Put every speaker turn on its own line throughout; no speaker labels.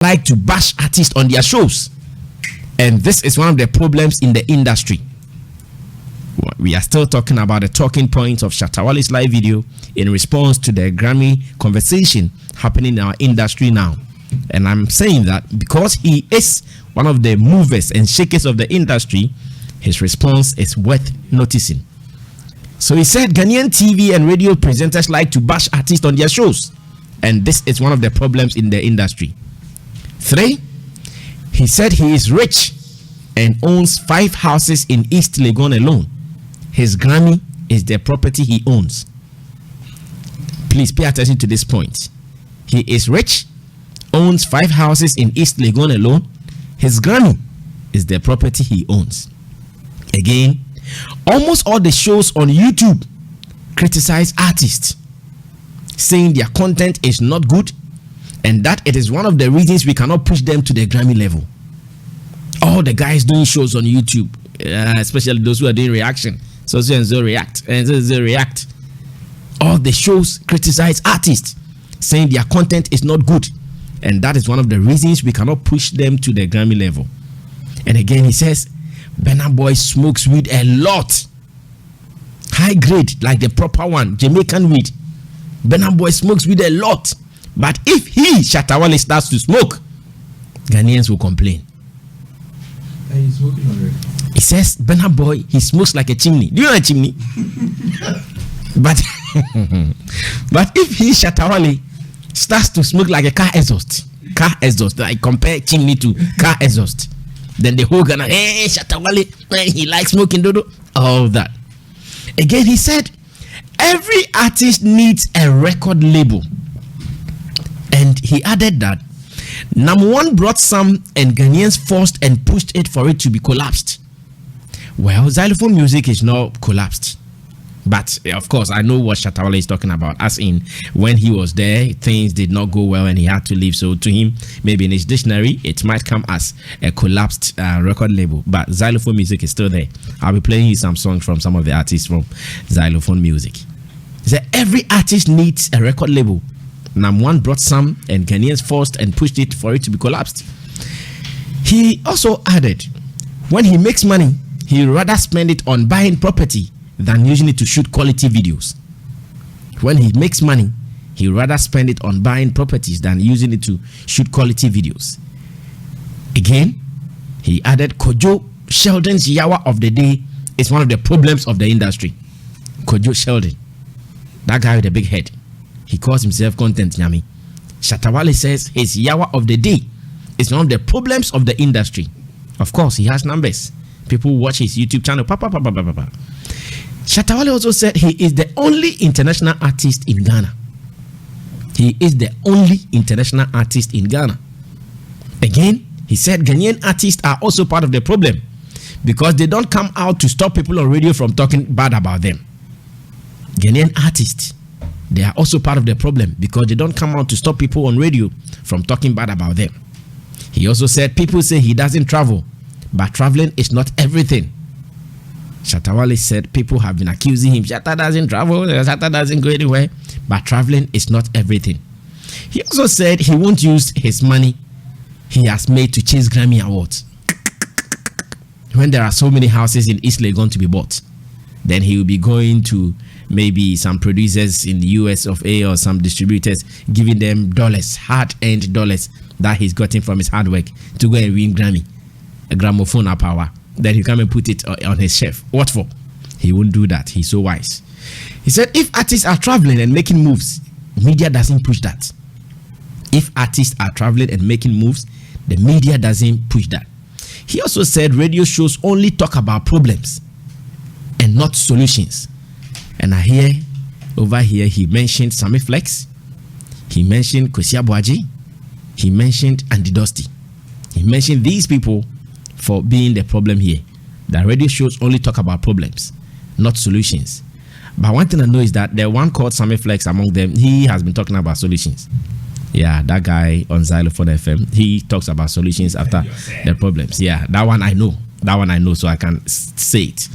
like to bash artists on their shows, and this is one of the problems in the industry. We are still talking about the talking points of Shatawali's live video in response to the Grammy conversation happening in our industry now. And I'm saying that because he is one of the movers and shakers of the industry, his response is worth noticing. So he said Ghanaian TV and radio presenters like to bash artists on their shows, and this is one of the problems in the industry. 3, he said he is rich and owns 5 houses in East Legon alone. His Grammy is the property he owns. Please pay attention to this point. He is rich, owns 5 houses in East Legon alone. His Grammy is the property he owns. Again, almost all the shows on YouTube criticize artists, saying their content is not good and that it is one of the reasons we cannot push them to the Grammy level. All the guys doing shows on YouTube, especially those who are doing reaction, so react and so react. All the shows criticize artists, saying their content is not good, and that is one of the reasons we cannot push them to the Grammy level. And again, he says Burna Boy smokes weed a lot, high grade, like the proper one, Jamaican weed. Burna Boy smokes weed a lot, but if he, Shatta Wale, starts to smoke, Ghanaians will complain.
He's smoking already.
He says Burna Boy, he smokes like a chimney. Do you know a chimney? but if he, Shatta Wale, starts to smoke like a car exhaust, like compare chimney to car exhaust, then the whole Ghana, hey, Shatta Wale, he likes smoking dodo, all that. Again, he said every artist needs a record label, and he added that number one brought some and Ghanaians forced and pushed it for it to be collapsed. Well, Zylofon Music is not collapsed, but of course I know what Shatta Wale is talking about, as in when he was there things did not go well and he had to leave. So to him, maybe in his dictionary it might come as a collapsed record label, but Zylofon Music is still there. I'll be playing you some songs from some of the artists from Zylofon Music. He said every artist needs a record label. Number one brought some and Ghanaians forced and pushed it for it to be collapsed. He also added, when he makes money, he rather spend it on buying property than using it to shoot quality videos. When he makes money, he rather spend it on buying properties than using it to shoot quality videos. Again, he added Kojo Sheldon's Yawa of the day is one of the problems of the industry. Kojo Sheldon, that guy with the big head, he calls himself Content Nyami. Shatta Wale says his Yawa of the day is one of the problems of the industry. Of course, he has numbers. People watch his YouTube channel. Shatta Wale also said he is the only international artist in Ghana. He is the only international artist in Ghana. Again, he said Ghanaian artists are also part of the problem because they don't come out to stop people on radio from talking bad about them. Ghanaian artists, they are also part of the problem because they don't come out to stop people on radio from talking bad about them. He also said people say he doesn't travel, but traveling is not everything. Shatta Wale said people have been accusing him, Shatta doesn't travel, Shatta doesn't go anywhere, but traveling is not everything. He also said he won't use his money he has made to chase Grammy awards. When there are so many houses in East Legon to be bought, then he will be going to maybe some producers in the US of A or some distributors, giving them dollars, hard-earned dollars that he's gotten from his hard work to go and win Grammy, a gramophone power. Then he come and put it on his shelf. What for? He won't do that. He's so wise. He said if artists are traveling and making moves, media doesn't push that. If artists are traveling and making moves, the media doesn't push that. He also said radio shows only talk about problems and not solutions. And I hear over here he mentioned Sammy Flex, he mentioned Kwesi Abuaji, he mentioned Andy Dusty. He mentioned these people for being the problem here. The radio shows only talk about problems, not solutions. But one thing I know is that the one called Sammy Flex among them, he has been talking about solutions. Yeah, that guy on Zylofon FM, he talks about solutions after the problems. Yeah, that one I know. So I can say it.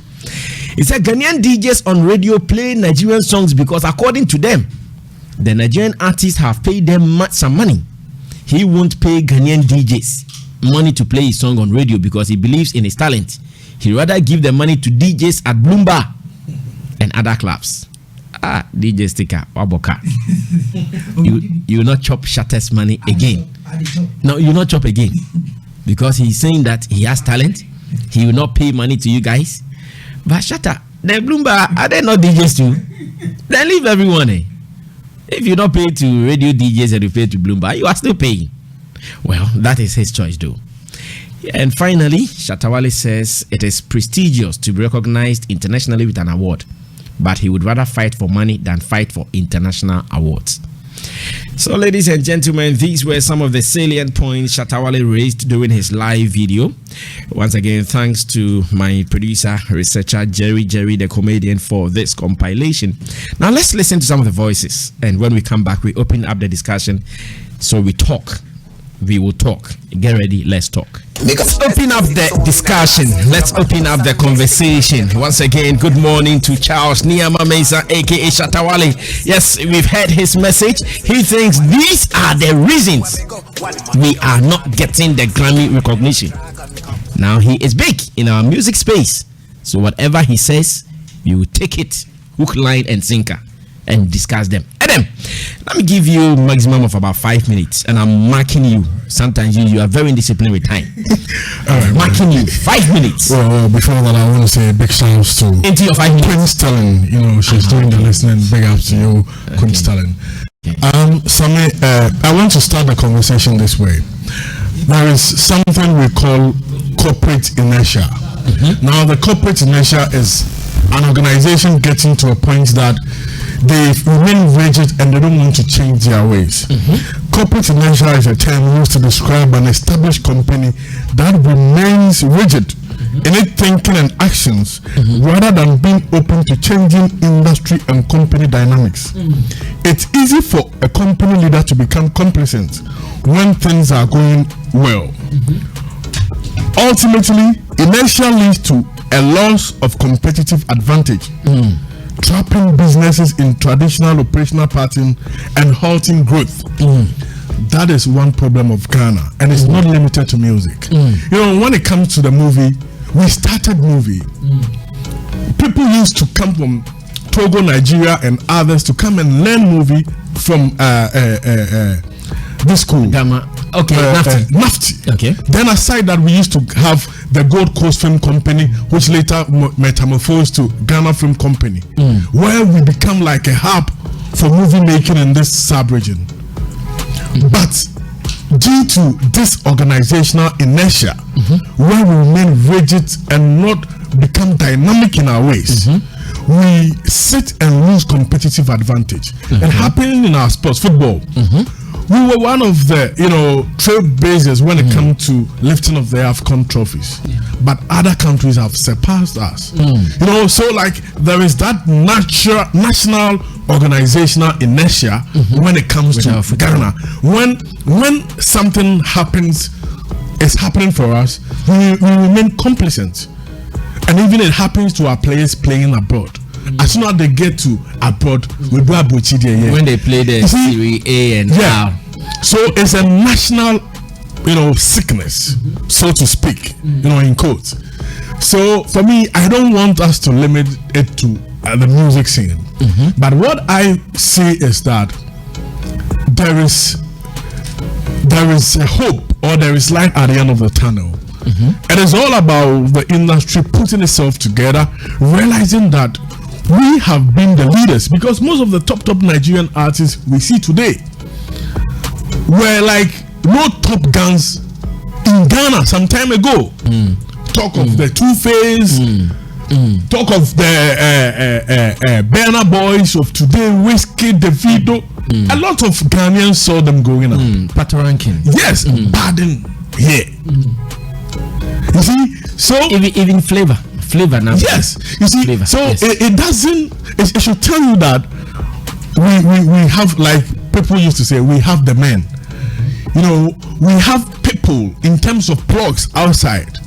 He said Ghanaian DJs on radio play Nigerian songs because according to them, the Nigerian artists have paid them some money. he won't pay Ghanaian DJs money to play his song on radio because he believes in his talent. He'd rather give the money to DJs at Bloomba and other clubs. DJ Sticker, Waboka. You will not chop Shatta's money again. No, you will not chop again. Because he's saying that he has talent. He will not pay money to you guys. But Shatta, the Bloomba, are they not DJs too? Then leave everyone. If you don't pay to radio DJs and you pay to Bloomba, you are still paying. Well, that is his choice though. And finally, Shatawali says it is prestigious to be recognized internationally with an award, but he would rather fight for money than fight for international awards. So, ladies and gentlemen, these were some of the salient points Shatawali raised during his live video. Once again, thanks to my producer, researcher, Jerry, the comedian, for this compilation. Now, let's listen to some of the voices. And when we come back, we open up the discussion. So we talk. We will talk. Get ready. Let's talk. Let's open up the discussion. Let's open up the conversation. Once again, good morning to Charles Niyama Mesa, aka Shatawali. Yes, we've heard his message. He thinks these are the reasons we are not getting the Grammy recognition. Now he is big in our music space, so whatever he says, we will take it hook, line, and sinker and discuss them. Adam, let me give you maximum of about 5 minutes, and I'm marking you. Sometimes you are very indisciplined with time.
All right,
marking you 5 minutes.
Well, before that, I want to say big shouts to
into your 5 minutes.
Queen Sterling. You know, she's doing the listening. Big ups to you, Queen Sterling. Sammy, I want to start the conversation this way. There is something we call corporate inertia. Now, the corporate inertia is an organization getting to a point that they remain rigid and they don't want to change their ways. Corporate inertia is a term used to describe an established company that remains rigid in its thinking and actions rather than being open to changing industry and company dynamics. It's easy for a company leader to become complacent when things are going well. Ultimately, inertia leads to a loss of competitive advantage, trapping businesses in traditional operational pattern and halting growth. That is one problem of Ghana, and it's not limited to music. You know, when it comes to the movie, we started movie. People used to come from Togo, Nigeria, and others to come and learn movie from this school.
Okay,
NAFTI.
Okay.
Then aside that, we used to have the Gold Coast Film Company, which later metamorphosed to Ghana Film Company, where we become like a hub for movie making in this sub-region. But due to this organizational inertia, where we remain rigid and not become dynamic in our ways, we sit and lose competitive advantage. And happening in our sports, football, we were one of the, trailblazers when it comes to lifting of the AFCON trophies. But other countries have surpassed us. So like there is that national organizational inertia when it comes to Ghana. When something happens, is happening for us, we remain complacent. And even it happens to our players playing abroad. As soon as they get to abroad, we do
when they play the Serie A and
so it's a national, sickness, so to speak, in quotes. So for me, I don't want us to limit it to the music scene. But what I see is that there is a hope, or there is light at the end of the tunnel. It is all about the industry putting itself together, realizing that we have been the leaders, because most of the top Nigerian artists we see today were like no top guns in Ghana some time ago. Talk of the Two-Face, talk of the Burna Boys of today, Whiskey, Davido. A lot of Ghanaians saw them going on.
Patoranking.
Yes, Baden here. You see, so
even flavor now.
Yes, you see,
flavor.
So
yes.
it doesn't. It should tell you that we have, like people used to say, we have the men. We have people in terms of plugs outside.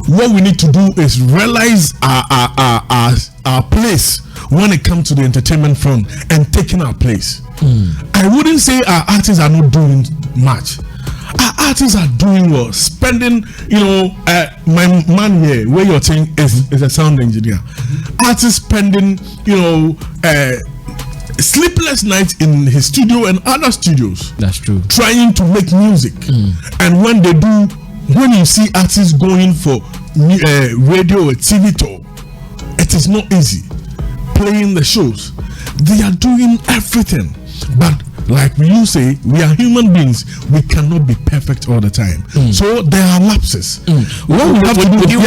What we need to do is realize our place when it comes to the entertainment front and taking our place. I wouldn't say our artists are not doing much. Our artists are doing well, spending, my man here, where you're saying is a sound engineer. Artists spending, sleepless nights in his studio and other studios.
That's true.
Trying to make music. And when they do, when you see artists going for radio or TV tour, it is not easy. Playing the shows, they are doing everything. But like you say, we are human beings. We cannot be perfect all the time. So there are lapses. What we have to do,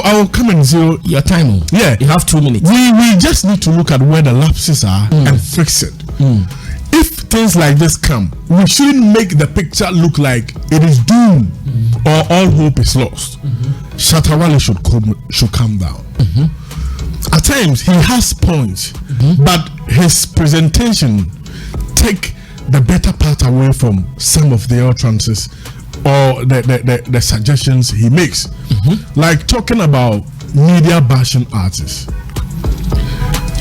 I'll come and zero
your time.
Yeah,
you have 2 minutes.
We just need to look at where the lapses are and fix it. If things like this come, we shouldn't make the picture look like it is doomed or all hope is lost. Shatawali should calm down. At times he has points, but his presentation take the better part away from some of the utterances or the suggestions he makes. Like talking about media bashing artists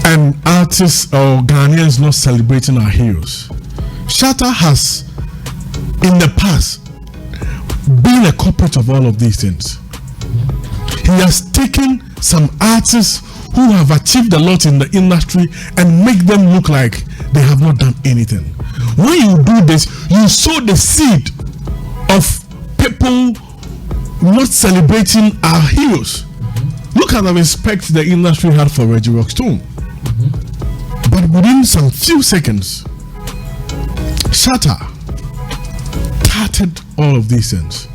and artists or Ghanaians not celebrating our heroes. Shatta has in the past been a culprit of all of these things. He has taken some artists who have achieved a lot in the industry and make them look like they have not done anything. When you do this, you sow the seed of people not celebrating our heroes. Look at the respect the industry had for Reggie Rockstone. But within some few seconds, Shatta started all of these things.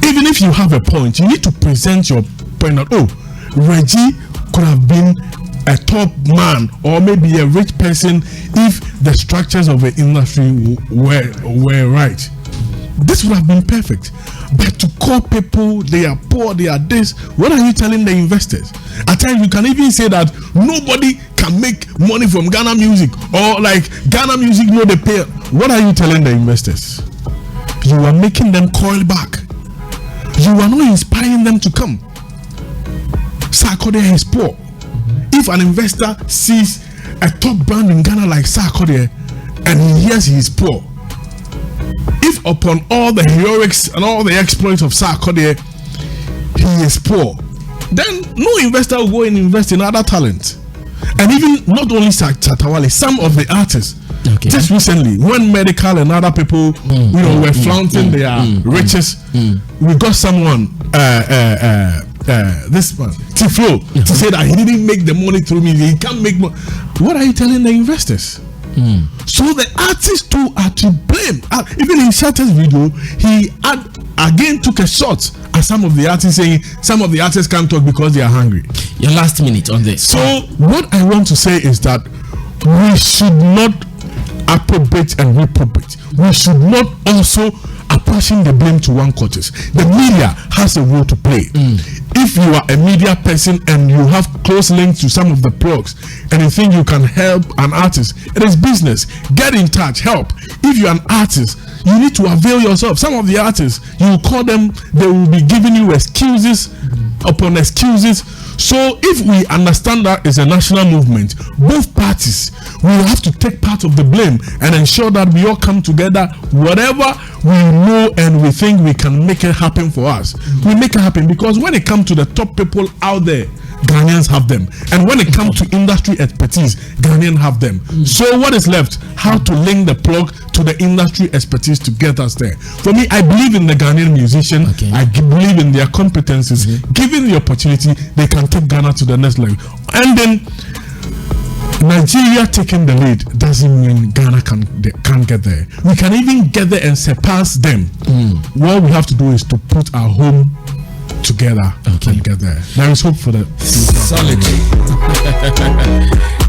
Even if you have a point, you need to present your point that, Reggie could have been a top man or maybe a rich person if the structures of the industry were right. This would have been perfect. But to call people they are poor, they are this, what are you telling the investors? At times you can even say that nobody can make money from Ghana music, or like Ghana music no they pay. What are you telling the investors? You are making them coil back. You are not inspiring them to come. Sarkodie is poor. If an investor sees a top brand in Ghana like Sarkodie and he hears he is poor, if upon all the heroics and all the exploits of Sarkodie he is poor, then no investor will go and invest in other talent. And even not only Shatawali, some of the artists. Just recently, when Medical and other people, were flaunting their riches, we got someone, this man, Tiflo, to say that he didn't make the money through me. He can't make money. What are you telling the investors? So the artists too are to blame. Even in Shatta's video, he again took a shot at some of the artists, saying some of the artists can't talk because they are hungry.
Your last minute on this.
So what I want to say is that we should not appropriate and reprobate. We should not also apportion the blame to one quarters. The media has a role to play. If you are a media person and you have close links to some of the blogs and you think you can help an artist, it is business. Get in touch, help. If you're an artist, you need to avail yourself. Some of the artists, you call them, they will be giving you excuses upon excuses. So if we understand that it's a national movement, both parties will have to take part of the blame and ensure that we all come together. Whatever we know and we think we can make it happen for us, we make it happen. Because when it comes to the top people out there, Ghanaians have them. And when it comes to industry expertise, Ghanaians have them. So what is left? How to link the plug to the industry expertise to get us there. For me, I believe in the Ghanaian musician. I believe in their competencies. Given the opportunity, they can take Ghana to the next level. And then Nigeria taking the lead doesn't mean Ghana can't get there. We can even get there and surpass them. What we have to do is to put our home together and get there. There is hope for the
solid.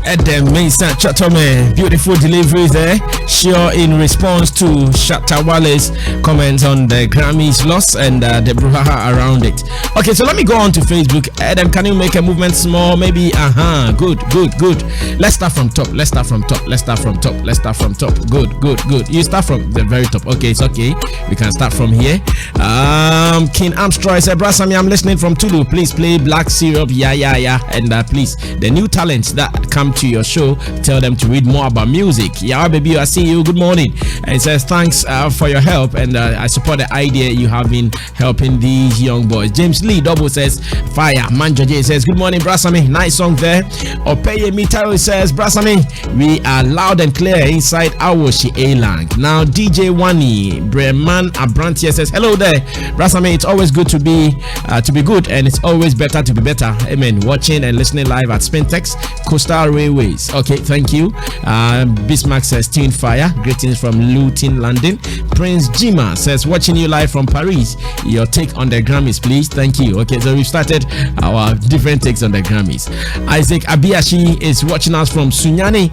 Edem Mesa Chatome, beautiful delivery there. Sure, in response to Shatta Wale's comments on the Grammys loss and the brouhaha around it. Okay, so let me go on to Facebook. Edem, can you make a movement small? Maybe, good. Let's start from top. Good. You start from the very top. Okay, it's okay. We can start from here. King Armstrong said, Brasami, I'm listening from Tulu. Please play Black Syrup. Yeah. And please, the new talents that come to your show. Tell them to read more about music. Yeah, baby, I see you. Good morning. And it says thanks for your help, and I support the idea you have been helping these young boys. James Lee Double says fire. Manjo J says good morning, Brasami. Nice song there. Opeye Mitaro says Brasami, we are loud and clear inside Awoshi A-Lang. Now DJ Wani Breman Abrantia says hello there, Brasami. It's always good to be good, and it's always better to be better. Amen. Watching and listening live at Spintex Coastal Railways. Okay, thank you. Bismarck says Teen Fire. Greetings from Luton, London. Prince Jima says watching you live from Paris. Your take on the Grammys, please. Thank you. Okay, so we've started our different takes on the Grammys. Isaac Abiashi is watching us from Sunyani.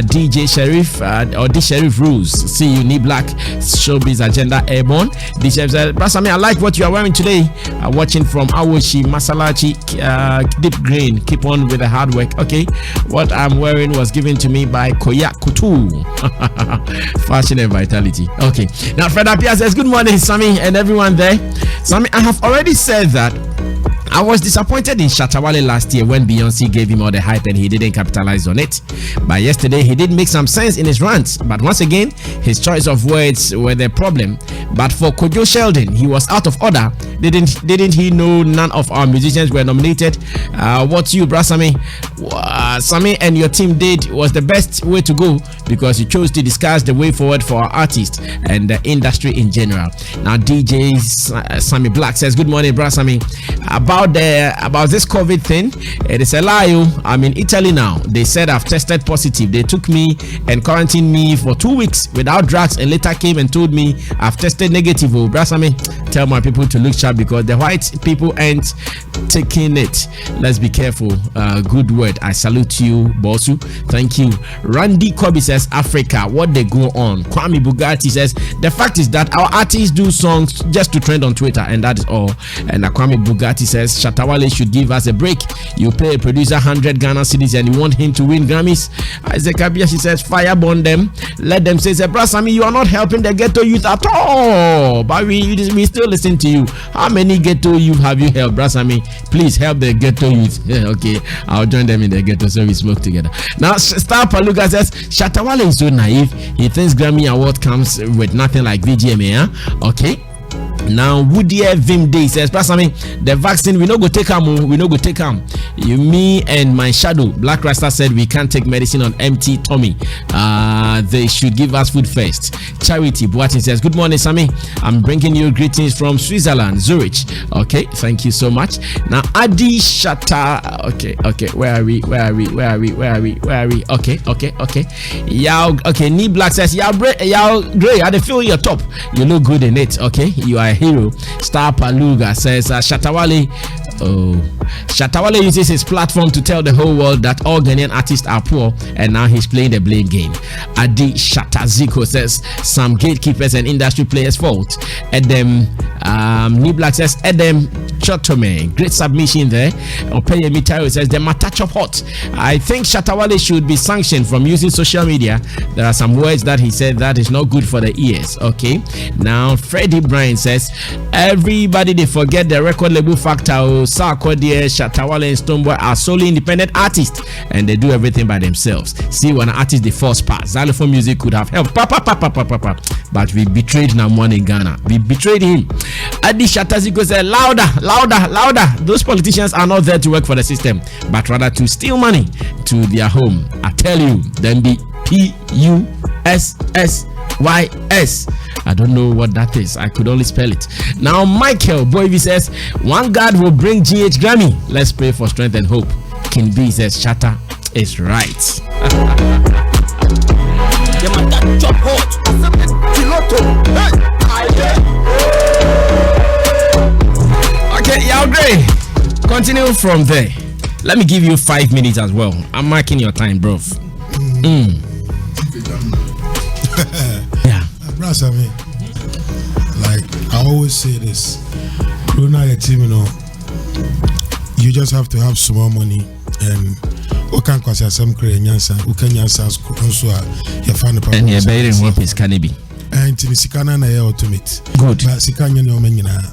DJ Sheriff or D Sheriff Rules. See you, Knee Black. Showbiz Agenda Airborne. D Sheriff says, Brasami, I like what you are wearing today. Watching from Awoshi Masalachi Deep Green. Keep on with the hard work. Okay, what I'm wearing was given to me by Koya Kutu. Fashion and vitality. Okay, now Fred Apia says good morning, Sammy, and everyone there. Sammy, I have already said that I was disappointed in Shatta Wale last year when Beyonce gave him all the hype and he didn't capitalize on it. But yesterday he did make some sense in his rants. But once again, his choice of words were the problem. But for Kojo Sheldon, he was out of order. Didn't he know none of our musicians were nominated? What you, Brasami, Sammy and your team did was the best way to go, because you chose to discuss the way forward for our artists and the industry in general. Now DJ Sammy Black says good morning, Brasami. About this COVID thing, it is a lie. I'm in Italy now. They said I've tested positive. They took me and quarantined me for 2 weeks without drugs, and later came and told me I've tested negative. Brasami, tell my people to look sharp, because the white people ain't taking it. Let's be careful. Good word. I salute you, Bosu. Thank you. Randy Kobe says Africa, what they go on. Kwame Bugatti says the fact is that our artists do songs just to trend on Twitter, and that is all. And Kwame Bugatti says Shatawali should give us a break. You pay a producer 100 Ghana cedis and you want him to win Grammys. Isaac Abiashi says fireburn them. Let them say Brasami, you are not helping the ghetto youth at all. But we still listen to you. How many ghetto youth have you helped, Brasami? Please help the ghetto youth. Okay, I'll join them in the ghetto so we smoke together. Now Star Paluga says Shatawali is so naive. He thinks Grammy Award comes with nothing like VGMA. Okay. Now Woodier Vim Day says Brasami, the vaccine we no go take them. We no go take them. You, me and my shadow Black Rasta said we can't take medicine on empty tummy. They should give us food first. Charity Boatin says good morning, Sammy. I'm bringing you greetings from Switzerland, Zurich. Okay, thank you so much. Now Adi Shatta. Okay, where are we? Okay. Yao. Okay, Knee Black says Yao Gray. I feel your top. You look good in it. Okay, you are a hero. Star Paluga says Shatawali. Shatawali uses his platform to tell the whole world that all Ghanaian artists are poor, and now he's playing the blame game. Adi Shataziko says some gatekeepers and industry players fault. Edem Knee Black says Edem Chotome, great submission there. Opeye Mitaro says the matachop hot. I think Shatawali should be sanctioned from using social media. There are some words that he said that is not good for the ears. Okay, now Freddie Bryan says everybody they forget the record label factor. Sarkodie, Shatawali and Stoneboy are solely independent artists, and they do everything by themselves. See, when an artist the first part, Zylofon Music could have helped, but we betrayed Namwan in Ghana. We betrayed him. Adi Shataziko said louder. Those politicians are not there to work for the system, but rather to steal money to their home. I tell you, then be PUSSYS. I don't know what that is. I could only spell it. Now Michael Boyvi says one God will bring GH Grammy. Let's pray for strength and hope. King B says Shatta is right. Okay, y'all great. Continue from there. Let me give you 5 minutes as well. I'm marking your time, bro. Yeah.
Brasami, like I always say this, Luna your team, you just have to have small money, and who can cause some Korean who can answer your fan
and you're bearing what is cannabis.
And Sikana na ultimate.
Good.
But Sikanya no menina.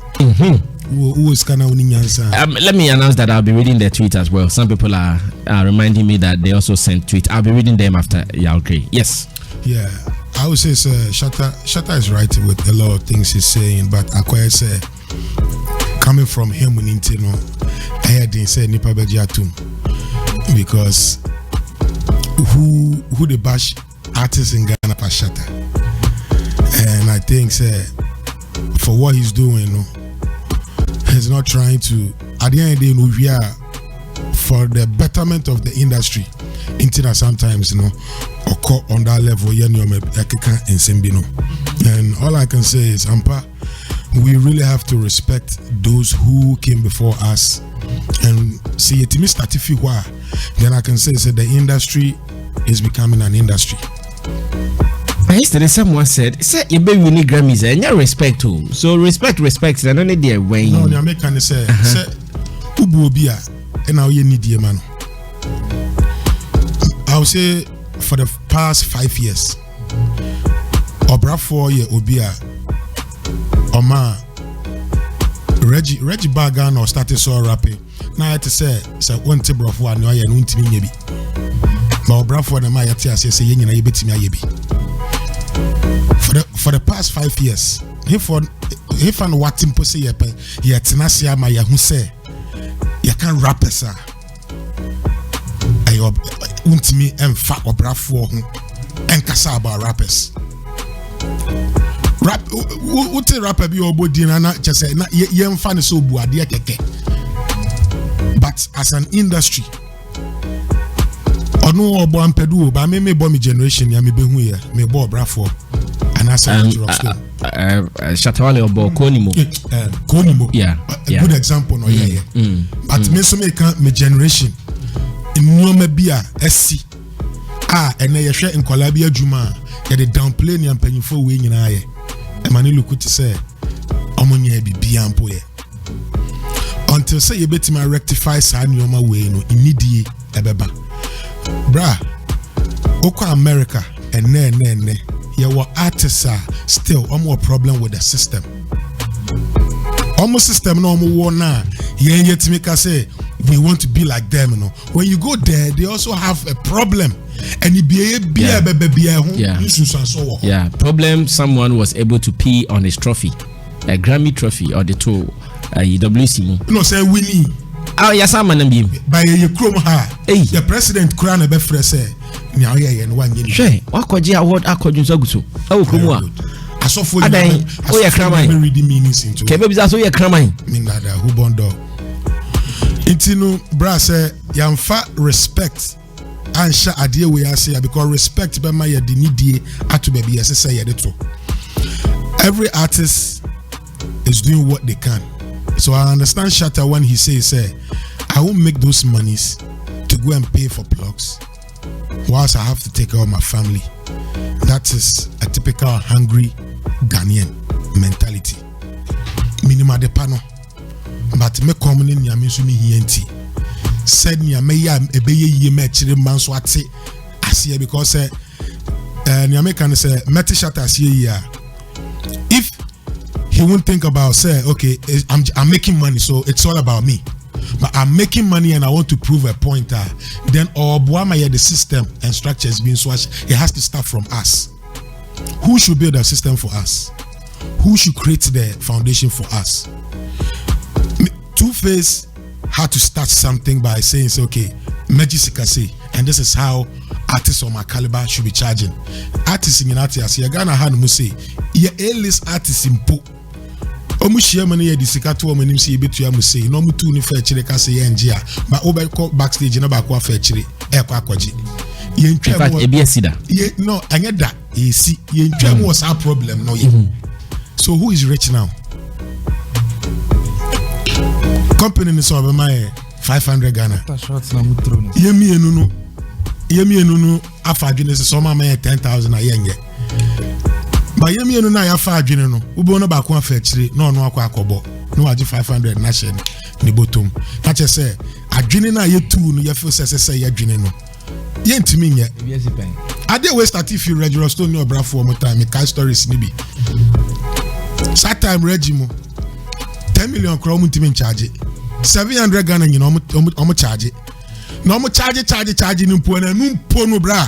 who is kana uninyansa.
Let me announce that I'll be reading the tweet as well. Some people are reminding me that they also sent tweet. I'll be reading them after. Yeah, okay. Yes.
Yeah, I would say Shatta is right with a lot of things he's saying, but Akoya say coming from him when intino, I didn't say nipa bejatum because who the bash artists in Ghana for Shatta, and I think say for what he's doing, he's not trying to. At the end of the day, we are for the betterment of the industry. Until sometimes, occur on that level, and all I can say is, Ampa, we really have to respect those who came before us, and see it. Then I can say the industry is becoming an industry.
Yesterday, someone said, "You be winning Grammys, and you respect too. So respect, and only there when
no, the American say, Ububia, and now you need the man." I would say for the past 5 years, Obra 4 year Obia, Oma, Reggie Bagan or started so rapping. Now I had to say, one table of one, no, I don't think maybe. But Obra 4 the Maya say, you know, you bet me, for the past 5 years, if and what him say, yet Nasia Maya who say, you can't rap as untimi emfa obrafo ho enkasa about rappers. Rap what rapper bi obodi na chese na yemfa ne so buade keke. But as an industry ono obo ampedu ba me bo me generation ya me behu ya me bo obrafo and as a
Shatawali obo konimo. Yeah.
Good example no yeah. But me so me generation Nyoma bia esi ene yehwe nkola bia adwuma ye de downplay ni ampanyifo we nyina ye e mane lokuti say omonya bibia ampo ye until say you betima rectify sa nyoma we no inidie ebeba bra oko America ene ye were artists still omo problem with the system almost system no omo wo na ye yetimi ka say we want to be like them, When you go there, they also have a problem. And
problem. Someone was able to pee on his trophy, a Grammy trophy or the two UWC.
No, say Winnie.
Oh, yes, I'm an beam.
By a chrome ha. The president crown a befre say, now and 1 year.
Shay, what could you award? I could use Agusu. Oh, come
I saw for you.
Oh, yeah, cramming.
Reading meanings into
Kebabs are so you're cramming.
Minada, who bondo. Intino bra say yamfa respect ansha adie we say because respect be my dinidie atu baby say yedeto. Every artist is doing what they can. So I understand Shatta when he says I won't make those monies to go and pay for plugs whilst I have to take care of my family. That is a typical hungry Ghanaian mentality. Minima de pano. But me coming in Yamisu ni hienti. Said me ya ebeye ye me chire man so ate asie because Nyame can say Meti Shatta asie ya. If he won't think about say okay I'm making money so it's all about me. But I'm making money and I want to prove a point then the system and structure is being swatched. It has to start from us. Who should build a system for us? Who should create the foundation for us? Two-Face had to start something by saying, okay, Mejisikase, and this is how artists of my caliber should be charging. Artists in Atias, you're gonna have to say, you're A-list artists in Po. Omushia money a disikato when him see bit you say, no mutu ni fair chile case NGA, but over backstage in a back fair chile, Equaji. In fact, no, I get that. You see, was our problem, no. So who is rich now? Company is over my 500 Ghana. Yemi enunu afa adwene se so ma 10,000 a yen ye. Ba yemi enunu na afa adwene no, ubo no ba ko afa akire na ono akwa akobo. No waje 500 na hye ni bottom. Na che se adwene na ye tu no ye feel se ye adwene no. Ye ntimi nye. Ade we start if you regular stone no brafo mo time me stories ni bi. That time regime 10 million crore team charge 700 Ghana you know charge no charge no po na no po no bra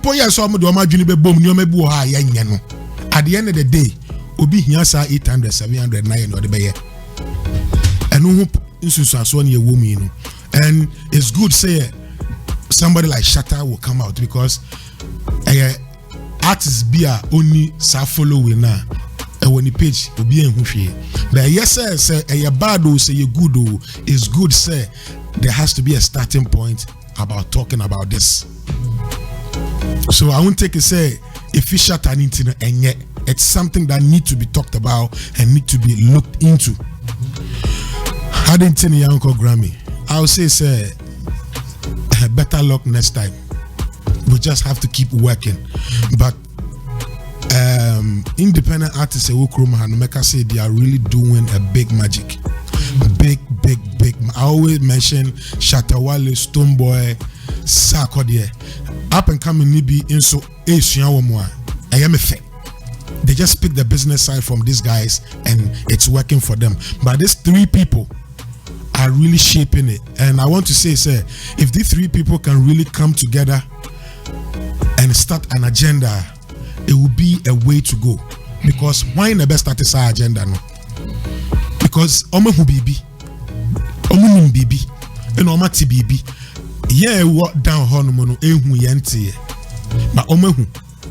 po yes omo do omo adwini be bom ni omo bi wo ha ya nya no at the end of the day obi hia sa 800 700 na ye no de be ye enu hu nsusu aso na ye wo mi no. And it's good say somebody like Shatta will come out because artists be only following now. When the page will be in who but yes say a bad say you good it's good say there has to be a starting point about talking about this. So I won't take it say if you shut an internet and yet it's something that need to be talked about and need to be looked into. I didn't tell your uncle Grammy. I'll say better luck next time. We just have to keep working. But independent artists say they are really doing a big magic. Big. I always mention Shatta Wale, Stonebwoy, Sarkodie. Up and coming maybe in so I am a fan. They just pick the business side from these guys and it's working for them. But these three people are really shaping it. And I want to say, if these three people can really come together and start an agenda, it will be a way to go. Because why in the best start our agenda no? Because Omo Bibi, Omo Bibi, and Oma Bibi, yeah, walk down Honomono, Ehu Yenti, but Omo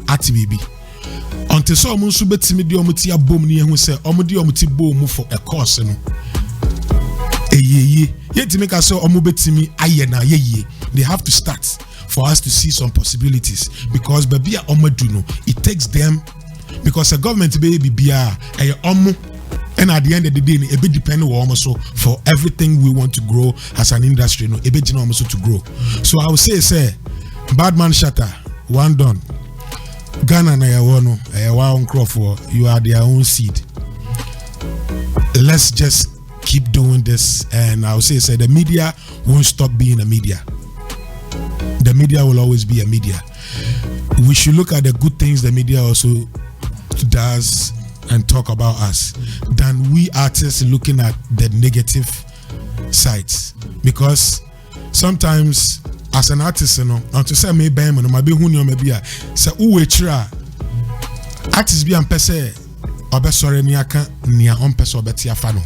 Ati Bibi. Until so Omo Subeti Midi Omutia Bomni, who say Omodi Omuti Bomu for a course. Yet to make us so omobetimi ayena ye. They have to start for us to see some possibilities because baby omoduno it takes them because a government baby bia and at the end of the day it be depending also for everything we want to grow as an industry no ebe jina also to grow. So I would say Badman Shatta one done Ghana na yawono yawa Crawford you are their own seed. Let's just keep doing this, and I'll say the media won't stop being a media. The media will always be a media. We should look at the good things the media also does and talk about us than we artists looking at the negative sides. Because sometimes as an artist, you know, and to say me bam and maybe who maybe say uwe artists be am pese obesore ni aka ni on pese obeti afa no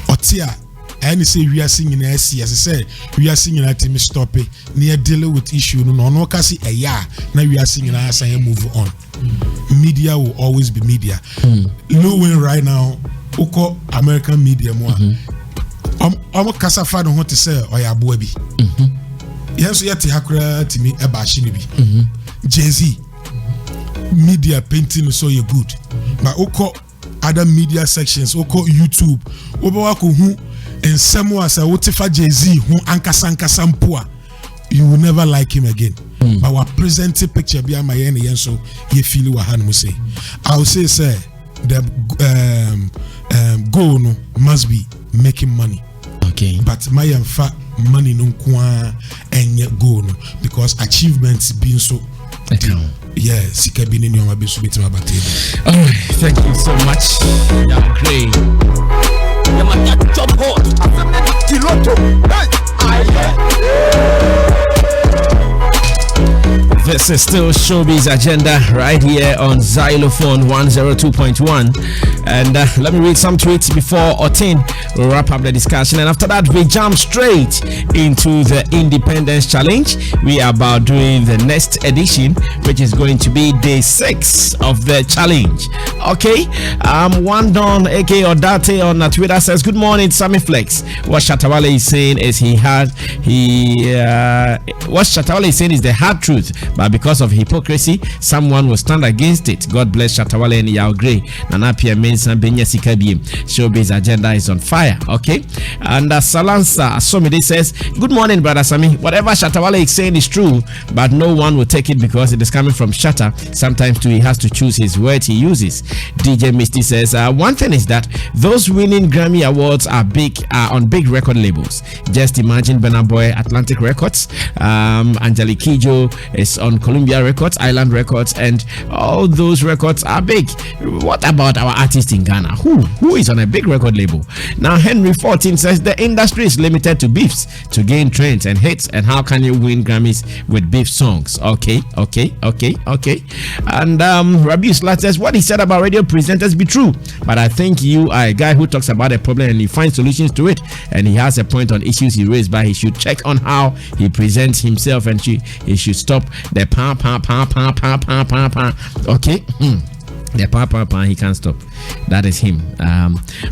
otia and say we are singing as I say we are singing at me stop it near dealing with issue no kasi now we are singing as I move on. Media will always be media. Knowing right now uko American media more kasa fa no to say oya boa bi yes yet hakura to me eba shini bi Jay-Z media painting so you good but uko other media sections uko YouTube oba ko hu in some way say wotifa Jay-Z hu ankasa mpoa you will never like him again. But our presenting picture be my yen so you feel what Han say. I will say the goal no must be making money.
Okay.
But my money no kwa and goal no because achievements being so yeah, sika bini ni oma bisu bitima bateli.
All right, thank you so much. You're great.
You might get job hot.
This is still Showbiz Agenda right here on Zylofon 102.1. And let me read some tweets before Otin will wrap up the discussion. And after that, we jump straight into the Independence Challenge. We are about doing the next edition, which is going to be day 6 of the challenge. Okay, one don aka Odate on Twitter says, "Good morning, Sammy Flex. What Shatawali is saying is what Shatawali is saying is the hard truth, but because of hypocrisy, someone will stand against it. God bless Shatawali and Yao Gray. Nana Pia Mensa Benya Sikabiem. Showbiz Agenda is on fire." Okay, and Salansa Asomide says, "Good morning, brother Sammy. Whatever Shatawali is saying is true, but no one will take it because it is coming from Shatta. Sometimes too, he has to choose his words he uses." DJ Misty says, "One thing is that those winning Grammy awards are on big record labels. Just imagine Burna Boy, Atlantic Records, Angelique Kidjo is on on Columbia Records, Island Records, and all those records are big. What about our artists in Ghana? Who is on a big record label? Now, Henry 14 says the industry is limited to beefs to gain trends and hits, and how can you win Grammys with beef songs? Okay. And Rabiu Slat says what he said about radio presenters be true, but I think you are a guy who talks about a problem and he finds solutions to it, and he has a point on issues he raised, but he should check on how he presents himself, and he should stop the pa. Okay. The pa, he can't stop. That is him.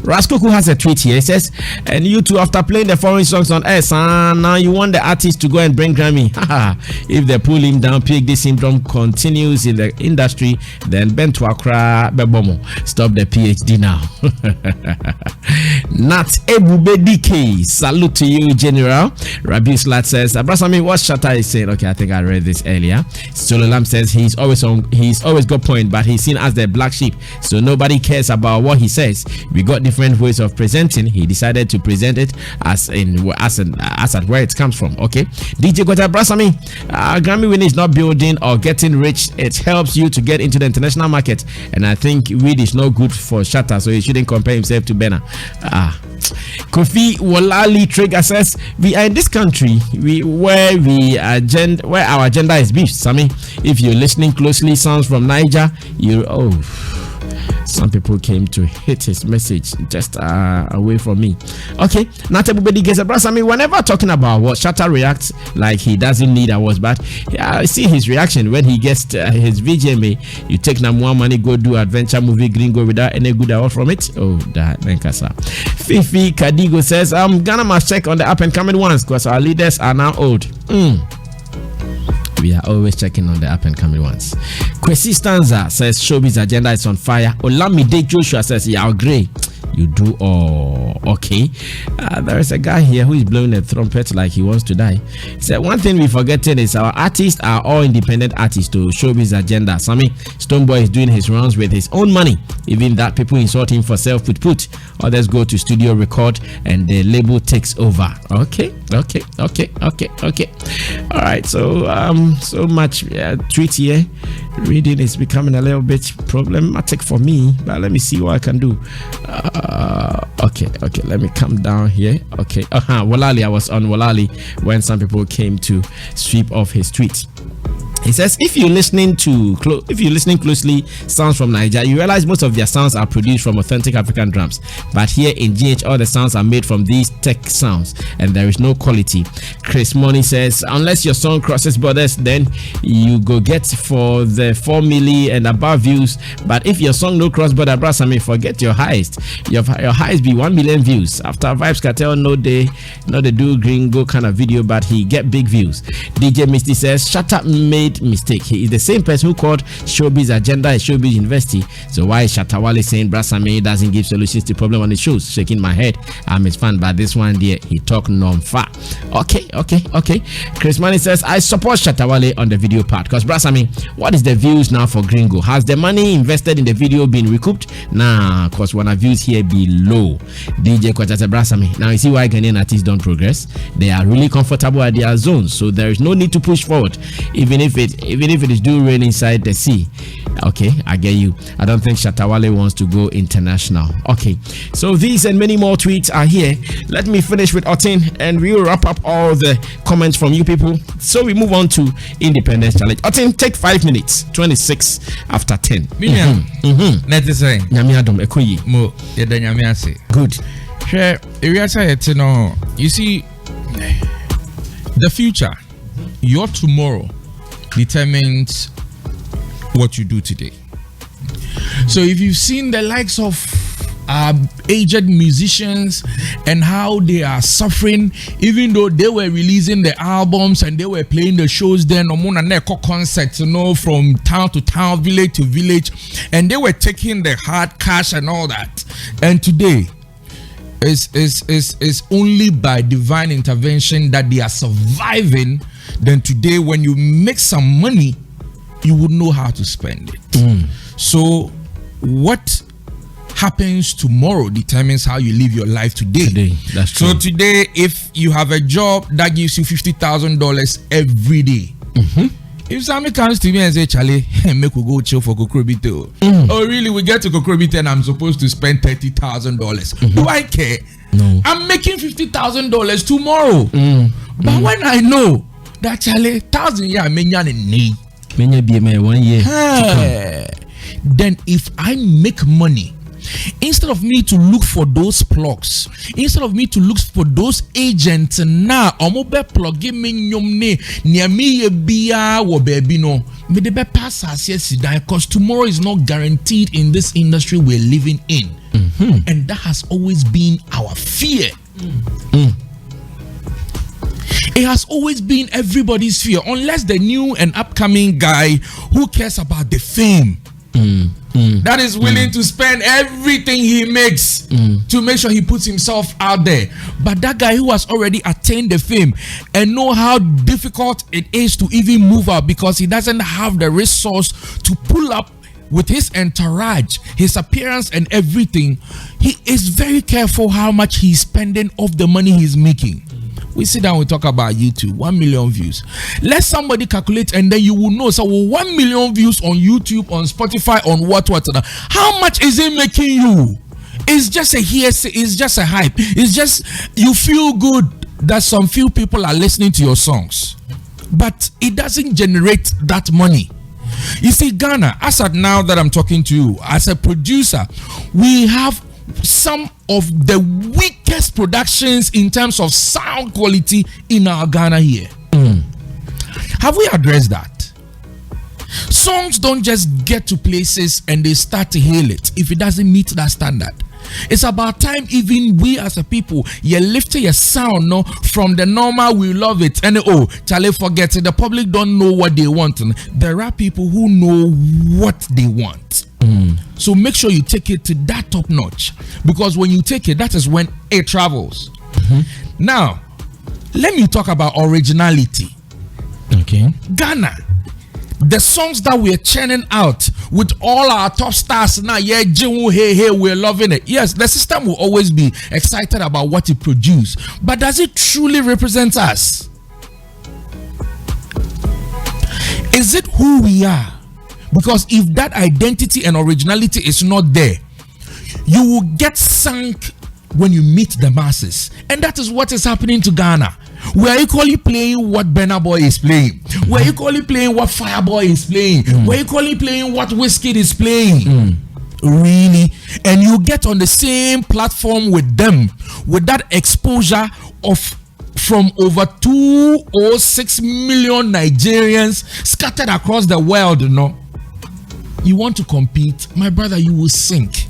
Raskoku has a tweet here. He says, and you two, after playing the foreign songs on S, now you want the artist to go and bring Grammy. If they pull him down, PhD syndrome continues in the industry, then Ben to Accra Bebomo. Stop the PhD now. Nat Ebubedike, salute to you, General. Rabi Slat says, Abrasami, what Shatta is saying? Okay, I think I read this earlier. Sololam says he's always got point, but he's seen as the black sheep, so nobody cares about what he says. We got different ways of presenting. He decided to present it as at where it comes from. Okay, DJ Gota Brasami, Grammy winning is not building or getting rich. It helps you to get into the international market, and I think weed is not good for Shatta, so he shouldn't compare himself to Bena. Kofi Wolali Trigger says we are in this country where our agenda is beef. Sammy, if you're listening closely, sounds from Niger. Some people came to hit his message just away from me. Okay, not everybody gets a brass. I mean, whenever talking about what Shatta reacts like he doesn't need awards, but I see his reaction when he gets his VGMA. You take more money, go do adventure movie Gringo without any good award from it. Oh, that Menkasa. Fifi Kadigo says, Ghana must check on the up and coming ones because our leaders are now old. We are always checking on the up and coming ones. Kwesi Stanza says showbiz agenda is on fire. Olamide Joshua says, yeah, I agree. You do all okay. There is a guy here who is blowing a trumpet like he wants to die. He said one thing we forgetting is our artists are all independent artists to showbiz agenda. Sammy Stoneboy is doing his rounds with his own money. Even that people insult him for self-put. Others go to studio record and the label takes over. Okay. All right. So much tweet here. Reading is becoming a little bit problematic for me, but let me see what I can do. Okay, let me come down here. Okay, Walali, I was on Walali when some people came to sweep off his tweet. He says, if you're listening closely, sounds from Nigeria, you realize most of their sounds are produced from authentic African drums. But here in GH, all the sounds are made from these tech sounds, and there is no quality. Chris Money says, unless your song crosses borders, then you go get for the 4 million and above views. But if your song no cross border, brass, I mean, forget your highest. Your highest be 1 million views. After Vibes Cartel, no they do Gringo kind of video, but he get big views. DJ Misty says, Shatta made mistake. He is the same person who called showbiz agenda a showbiz university. So why is Shatawali saying Brasame doesn't give solutions to problem on the shows? Shaking my head. I'm his fan, but this one there he talk non-fa. Okay. Chris Money says I support Shatawali on the video part because Brasame, what is the views now for Gringo? Has the money invested in the video been recouped? Nah, because when our views here be low. DJ Kwachate Brasame. Now you see why Ghanaian artists don't progress. They are really comfortable at their zones, so there is no need to push forward, even if it is do rain inside the sea. Okay, I get you. I don't think Shatawale wants to go international. Okay, so these and many more tweets are here. Let me finish with Otin and we'll wrap up all the comments from you people. So we move on to Independence Challenge. Otin, take 5 minutes. 26 after 10. Good.
You see, the future, your tomorrow determines what you do today. So if you've seen the likes of aged musicians and how they are suffering, even though they were releasing the albums and they were playing the shows then concerts, from town to town, village to village, and they were taking the hard cash and all that. And today is only by divine intervention that they are surviving. Then today, when you make some money, you would know how to spend it. So what happens tomorrow determines how you live your life today.
That's true.
So today, if you have a job that gives you $50,000 every day, If somebody comes to me and say, Charlie, make we go chill for Kokrobite. Oh, really? We get to Kokrobite and I'm supposed to spend $30,000. Do I care?
No.
I'm making $50,000 tomorrow. But when I know that Charlie, 1,000 years,
Many be 1 year.
Then if I make money, instead of me to look for those plugs, instead of me to look for those agents now, omobe plug me nyomne niami bia wo baby no me de be pass as yes because tomorrow is not guaranteed in this industry we're living in. And that has always been our fear. It has always been everybody's fear, unless the new and upcoming guy who cares about the fame. That is willing to spend everything he makes to make sure he puts himself out there. But that guy who has already attained the fame and know how difficult it is to even move out because he doesn't have the resource to pull up with his entourage, his appearance and everything, he is very careful how much he's spending of the money he's making. We sit down, we talk about YouTube, 1 million views. Let somebody calculate and then you will know. So 1 million views on YouTube, on Spotify, on what. How much is it making you? It's just a hearsay, it's just a hype. It's just you feel good that some few people are listening to your songs. But it doesn't generate that money. You see, Ghana, as at now that I'm talking to you, as a producer, we have some of the weakest productions in terms of sound quality in our Ghana here. Have we addressed that? Songs don't just get to places and they start to hail it if it doesn't meet that standard. It's about time even we as a people, you lift your sound no, from the normal we love it and Charlie forget it. The public don't know what they want. There are people who know what they want. So make sure you take it to that top notch, because when you take it, that is when it travels. Now, let me talk about originality.
Okay.
Ghana, the songs that we're churning out with all our top stars now, yeah, hey, we're loving it. Yes, the system will always be excited about what it produces, but does it truly represent us? Is it who we are? Because if that identity and originality is not there, you will get sunk when you meet the masses. And that is what is happening to Ghana. We are equally playing what Burna Boy is playing. We are equally playing what Fireboy is playing. We are equally playing what Wizkid is playing. Really? And you get on the same platform with them, with that exposure of from over 206 million Nigerians scattered across the world, you know. You want to compete, my brother, you will sink.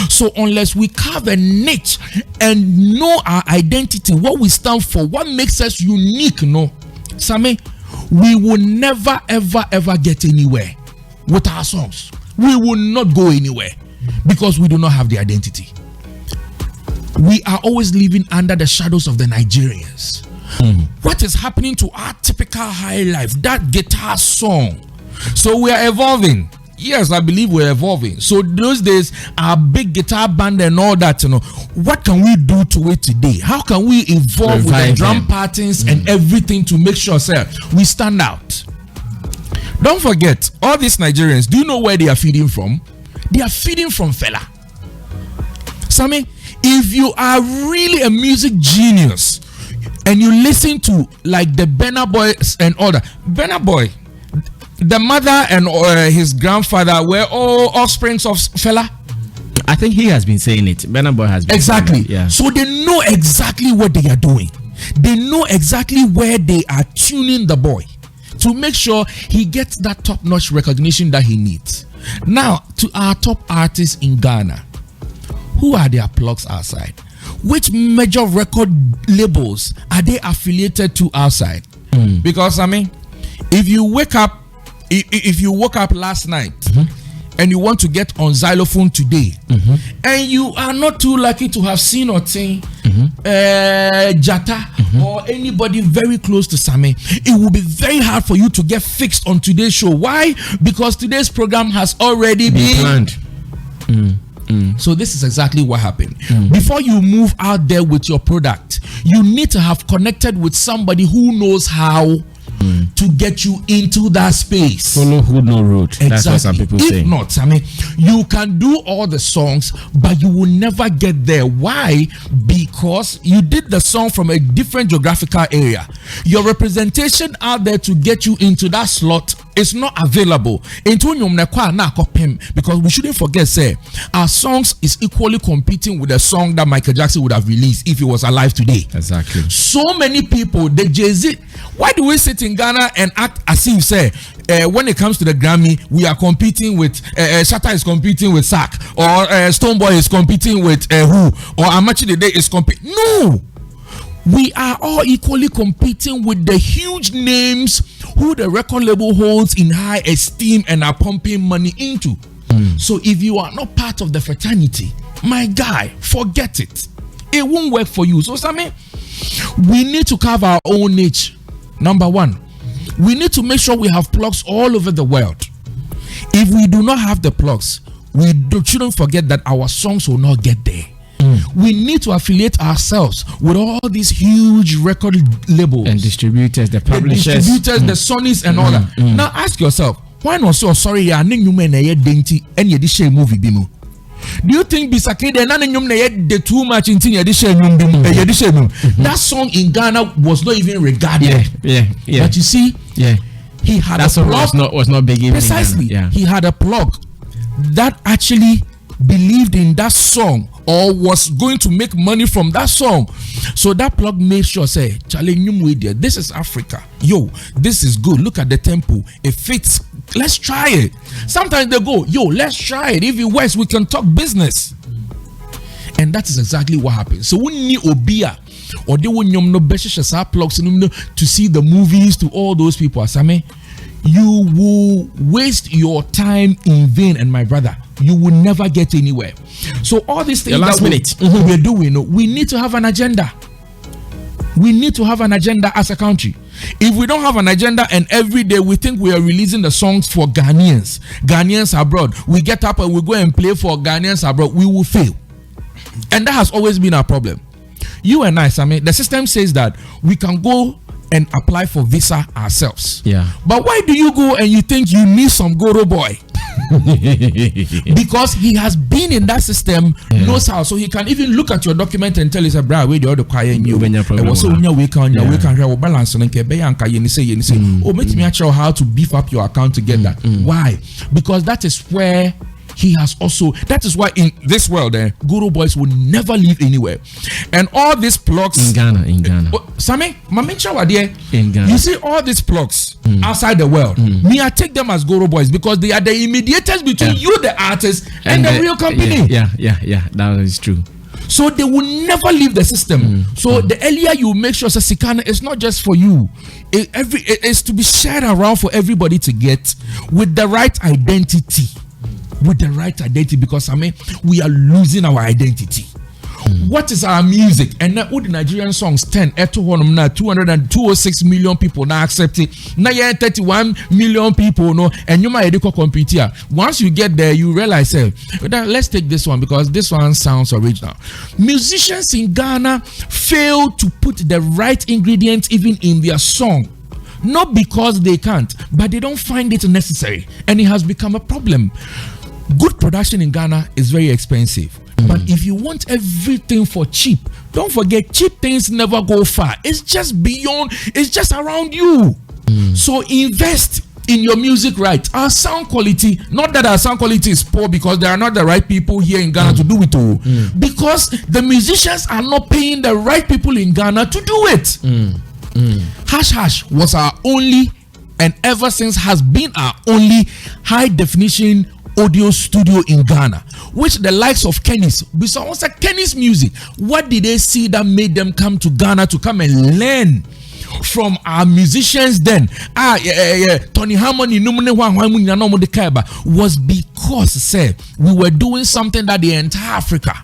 So unless we carve a niche and know our identity, what we stand for, what makes us unique, no, Sammy, we will never ever get anywhere with our songs. We will not go anywhere because we do not have the identity. We are always living under the shadows of the Nigerians. What is happening to our typical high life, that guitar song? So we are evolving. Yes, I believe we're evolving. So those days, our big guitar band and all that, you know, what can we do to it today? How can we evolve with the drum patterns and everything to make sure, sir, we stand out? Don't forget, all these Nigerians, do you know where they are feeding from? They are feeding from Fela. Sammy, if you are really a music genius and you listen to like the Burna Boys and all that, Burna Boy, the mother and his grandfather were all offsprings of Fela.
I think he has been saying it. Burna Boy has been
exactly.
saying it, yeah.
So they know exactly what they are doing. They know exactly where they are tuning the boy to make sure he gets that top-notch recognition that he needs. Now, to our top artists in Ghana, who are their plugs outside? Which major record labels are they affiliated to outside? Because I mean, if you woke up last night and you want to get on Zylofon today, and you are not too lucky to have seen or seen Jatta or anybody very close to Same, it will be very hard for you to get fixed on today's show. Why? Because today's program has already been planned. So this is exactly what happened. Before you move out there with your product, you need to have connected with somebody who knows how to get you into that space.
Follow who no road.
Exactly.
That's what some people say.
If not, I mean, you can do all the songs, but you will never get there. Why? Because you did the song from a different geographical area. Your representation out there to get you into that slot is not available. Because we shouldn't forget, say, our songs is equally competing with the song that Michael Jackson would have released if he was alive today.
Exactly.
So many people, the Jay-Z, why do we sit in Ghana and act as if, say, when it comes to the Grammy, we are competing with Shatta is competing with Sack, or Stonebwoy is competing with who, or Amachi the Day is competing? No, we are all equally competing with the huge names who the record label holds in high esteem and are pumping money into. So if you are not part of the fraternity, my guy, forget it. It won't work for you. So Sammy, we need to carve our own niche. Number one, we need to make sure we have plugs all over the world. If we do not have the plugs, shouldn't forget that our songs will not get there. We need to affiliate ourselves with all these huge record labels
and distributors, the publishers,
the Sonys and all that. Now ask yourself, why not so sorry ya ning and ye share movie bimu? Do you think Bisake de too much in that song in Ghana was not even regarded? Yeah. But you see, he had a plug.
Was not big.
Precisely. He had a plug that actually believed in that song or was going to make money from that song. So that plug made sure, say, this is Africa. Yo, this is good. Look at the tempo. It fits. Let's try it. Sometimes they go, yo, let's try it. If it works, we can talk business. And that is exactly what happens. So we need Obia or they will no plugs to see the movies, to all those people. Asame, you will waste your time in vain, and my brother, you will never get anywhere. So all these things that we're doing, we need to have an agenda. We need to have an agenda as a country. If we don't have an agenda and every day we think we are releasing the songs for Ghanaians abroad, we get up and we go and play for Ghanaians abroad, we will fail. And that has always been our problem. You and I, Sammy, the system says that we can go and apply for visa ourselves.
Yeah.
But why do you go and you think you need some Goro boy? Because he has been in that system, knows how, so he can even look at your document and tell you, "Bra, where the other quiet you." We can balance and make me show how to beef up your account to get that. Why? Because that is where he has also, that is why in this world, Guru boys will never leave anywhere. And all these plugs
in Ghana.
Sammy,
in Ghana.
You see all these plugs outside the world. Me, I take them as Guru boys because they are the mediators between you, the artist, and the real company.
Yeah, that is true.
So they will never leave the system. So the earlier you make sure Sikana is not just for you, it is to be shared around for everybody to get with the right identity. Because I mean, we are losing our identity. What is our music? And now all the Nigerian songs 206 million people now accept it. Now 31 million people no, and you might compete here. Once you get there, you realize, let's take this one because this one sounds original. Musicians in Ghana fail to put the right ingredients even in their song. Not because they can't, but they don't find it necessary, and it has become a problem. Good production in Ghana is very expensive. But if you want everything for cheap, don't forget, cheap things never go far. It's just beyond, it's just around you. So invest in your music right. Our sound quality, not that our sound quality is poor because there are not the right people here in Ghana to do it all. Because the musicians are not paying the right people in Ghana to do it. Hash Hash was our only, and ever since has been our only high definition audio studio in Ghana, which the likes of Kenny's, besides Kenny's music, what did they see that made them come to Ghana to come and learn from our musicians then? Tony Harmony was because we were doing something that the entire Africa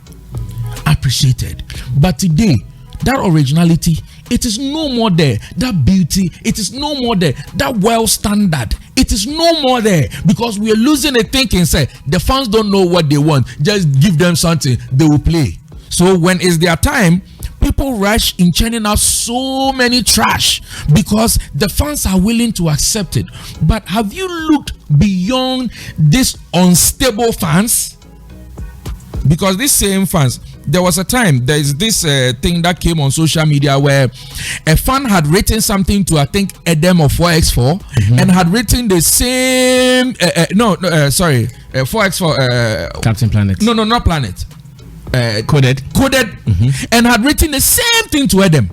appreciated. But today, that originality, it is no more there. That beauty, it is no more there. That well standard, it is no more there, because we are losing a thinking. The fans don't know what they want. Just give them something, they will play. So when it's their time, people rush in churning out so many trash because the fans are willing to accept it. But have you looked beyond these unstable fans? Because these same fans, there was a time, there is this thing that came on social media where a fan had written something to, I think, Edem of 4x4 and had written the same 4x4
Captain Planet.
No, not Planet.
Coded.
And had written the same thing to Edem,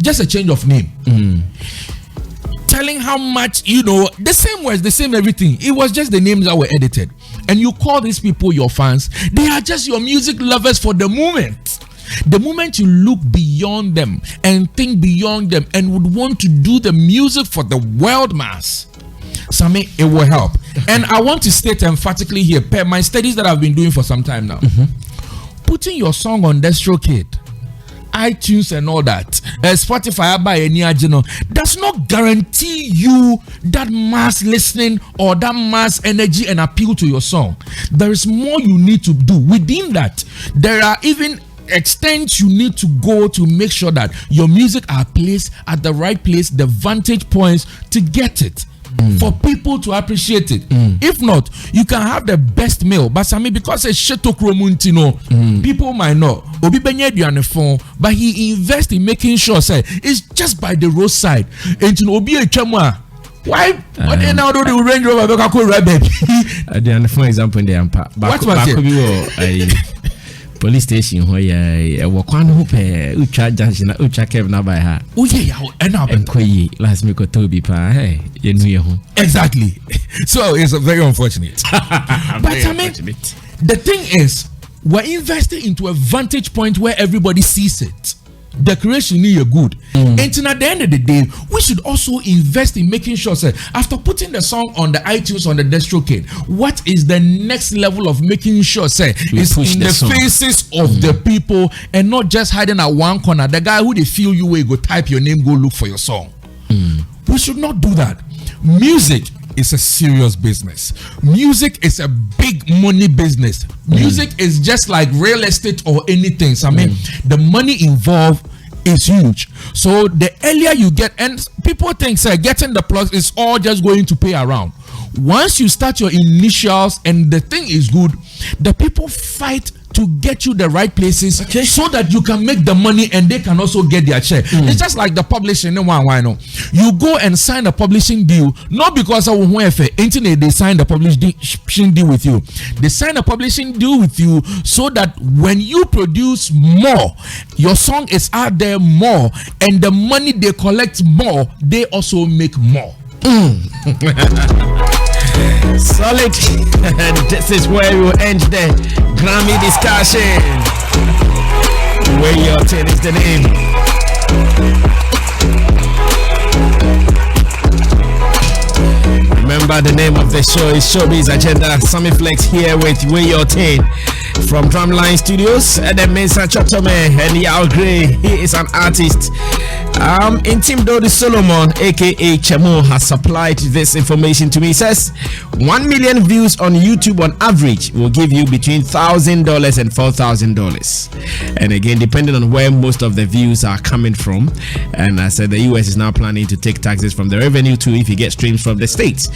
just a change of name, telling how much, the same words, the same everything. It was just the names that were edited. And you call these people your fans. They are just your music lovers for the moment. The moment you look beyond them and think beyond them and would want to do the music for the world mass, Sammy, it will help. And I want to state emphatically here, per my studies that I've been doing for some time now, putting your song on DistroKid, iTunes and all that, Spotify by any does not guarantee you that mass listening or that mass energy and appeal to your song. There is more you need to do. Within that, there are even extents you need to go to make sure that your music are placed at the right place, the vantage points to get it. For people to appreciate it. If not, you can have the best meal, but I mean, because it's Shetokromuntino, people might know Obi Benye on the phone, but he invests in making sure say it's just by the roadside. And to Obi Echemwa, why? What they now do the Range Rover baby?
The phone example in the Ampa.
What was it?
Police station where wakwan hope ucha junction ucha kev na by her.
Oh yeah, and now
last me ko Toby pa hey you know your home.
Exactly. So it's very unfortunate. But I mean, the thing is, we're investing into a vantage point where everybody sees it. Decoration is good. And at the end of the day, we should also invest in making sure that after putting the song on the iTunes, on the DistroKid, what is the next level of making sure it's in the faces of the people and not just hiding at one corner. The guy who they feel you will go type your name, go look for your song. We should not do that. Music is a serious business. Music is a big money business. Music is just like real estate or anything. So I mean, the money involved is huge. So the earlier you get, and people think getting the plugs is all just going to pay around. Once you start your initials and the thing is good, the people fight to get you the right places so that you can make the money and they can also get their share. It's just like the publishing. You go and sign a publishing deal, not because of internet they sign the publishing deal with you. They sign a publishing deal with you so that when you produce more, your song is out there more, and the money they collect more, they also make more.
Solid. This is where we will end the Grammy discussion. Where your turn is the name. Remember, the name of the show is Showbiz Agenda. Sammy Flex here with Way Your Turn from Drumline Studios. And then Mesa Chotome and Yao Gray. He is an artist. In Team Dodi Solomon, aka Chemo, has supplied this information to me. He says 1 million views on YouTube on average will give you between $1,000 and $4,000. And again, depending on where most of the views are coming from. And I said the US is now planning to take taxes from the revenue too if you get streams from the States.